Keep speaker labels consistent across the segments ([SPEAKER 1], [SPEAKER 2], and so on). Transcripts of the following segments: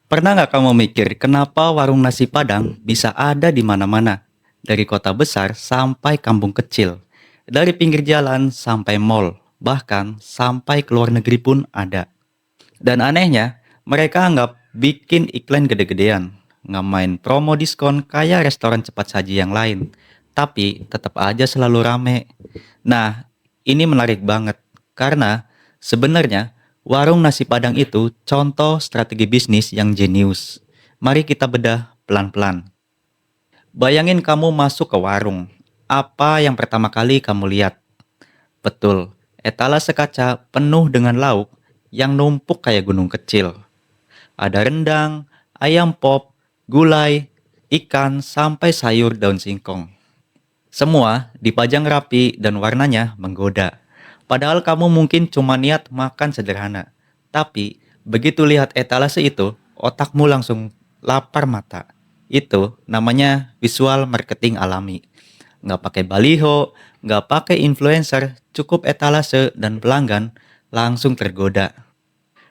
[SPEAKER 1] Pernah nggak kamu mikir kenapa warung nasi Padang bisa ada di mana-mana? Dari kota besar sampai kampung kecil. Dari pinggir jalan sampai mall. Bahkan sampai ke luar negeri pun ada. Dan anehnya, mereka nggak bikin iklan gede-gedean. Nggak main promo diskon kayak restoran cepat saji yang lain. Tapi tetap aja selalu rame. Nah, ini menarik banget. Karena sebenarnya warung nasi Padang itu contoh strategi bisnis yang jenius. Mari kita bedah pelan-pelan. Bayangin kamu masuk ke warung. Apa yang pertama kali kamu lihat? Betul, etalase kaca penuh dengan lauk yang numpuk kayak gunung kecil. Ada rendang, ayam pop, gulai, ikan, sampai sayur daun singkong. Semua dipajang rapi dan warnanya menggoda. Padahal kamu mungkin cuma niat makan sederhana. Tapi begitu lihat etalase itu, otakmu langsung lapar mata. Itu namanya visual marketing alami. Nggak pakai baliho, nggak pakai influencer, cukup etalase dan pelanggan langsung tergoda.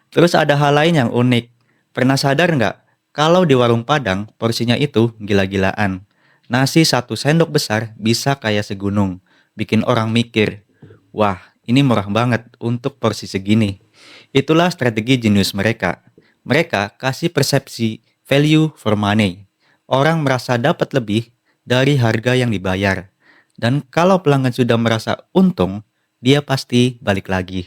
[SPEAKER 1] Terus ada hal lain yang unik. Pernah sadar nggak? Kalau di warung Padang, porsinya itu gila-gilaan. Nasi satu sendok besar bisa kayak segunung. Bikin orang mikir, wah ini murah banget untuk porsi segini. Itulah strategi jenius mereka. Mereka kasih persepsi value for money. Orang merasa dapat lebih dari harga yang dibayar. Dan kalau pelanggan sudah merasa untung, dia pasti balik lagi.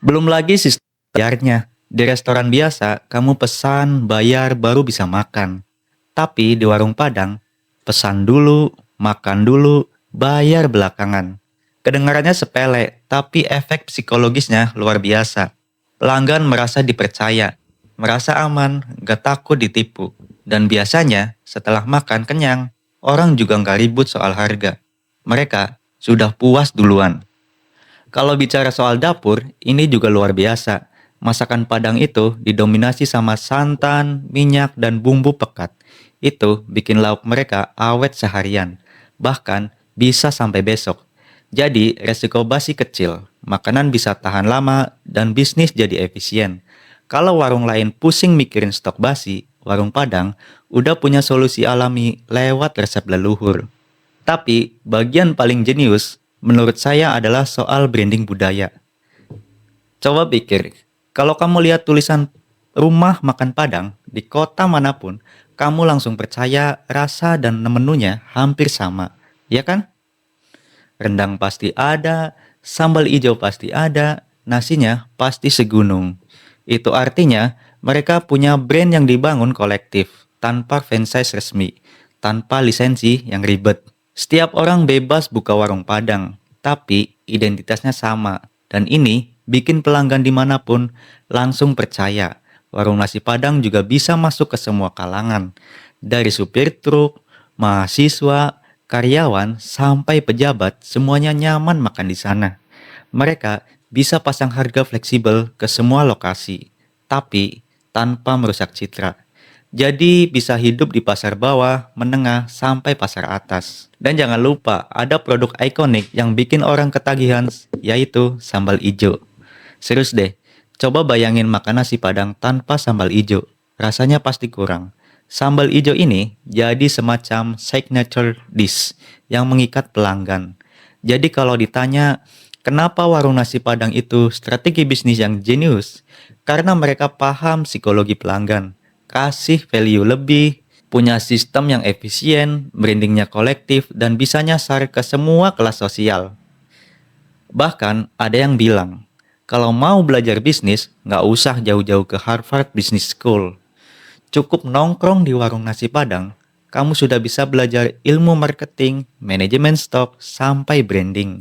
[SPEAKER 1] Belum lagi sistem bayarnya. Di restoran biasa, kamu pesan, bayar, baru bisa makan. Tapi di warung Padang, pesan dulu, makan dulu, bayar belakangan. Kedengarannya sepele, tapi efek psikologisnya luar biasa. Pelanggan merasa dipercaya, merasa aman, gak takut ditipu. Dan biasanya, setelah makan kenyang, orang juga gak ribut soal harga. Mereka sudah puas duluan. Kalau bicara soal dapur, ini juga luar biasa. Masakan Padang itu didominasi sama santan, minyak, dan bumbu pekat. Itu bikin lauk mereka awet seharian. Bahkan bisa sampai besok. Jadi resiko basi kecil, makanan bisa tahan lama, dan bisnis jadi efisien. Kalau warung lain pusing mikirin stok basi, warung Padang udah punya solusi alami lewat resep leluhur. Tapi bagian paling jenius menurut saya adalah soal branding budaya. Coba pikir, kalau kamu lihat tulisan rumah makan Padang di kota manapun, kamu langsung percaya rasa dan menunya hampir sama, ya kan? Rendang pasti ada, sambal ijo pasti ada, nasinya pasti segunung. Itu artinya mereka punya brand yang dibangun kolektif, tanpa franchise resmi, tanpa lisensi yang ribet. Setiap orang bebas buka warung Padang, tapi identitasnya sama. Dan ini bikin pelanggan dimanapun langsung percaya. Warung nasi Padang juga bisa masuk ke semua kalangan. Dari supir truk, mahasiswa, karyawan, sampai pejabat, semuanya nyaman makan di sana. Mereka bisa pasang harga fleksibel ke semua lokasi, tapi tanpa merusak citra. Jadi bisa hidup di pasar bawah, menengah, sampai pasar atas. Dan jangan lupa ada produk ikonik yang bikin orang ketagihan, yaitu sambal ijo. Serius deh, coba bayangin makan nasi Padang tanpa sambal ijo. Rasanya pasti kurang. Sambal ijo ini jadi semacam signature dish yang mengikat pelanggan. Jadi kalau ditanya, kenapa warung nasi Padang itu strategi bisnis yang jenius? Karena mereka paham psikologi pelanggan, kasih value lebih, punya sistem yang efisien, brandingnya kolektif, dan bisa nyasar ke semua kelas sosial. Bahkan ada yang bilang, kalau mau belajar bisnis, nggak usah jauh-jauh ke Harvard Business School. Cukup nongkrong di warung nasi Padang, kamu sudah bisa belajar ilmu marketing, manajemen stok, sampai branding.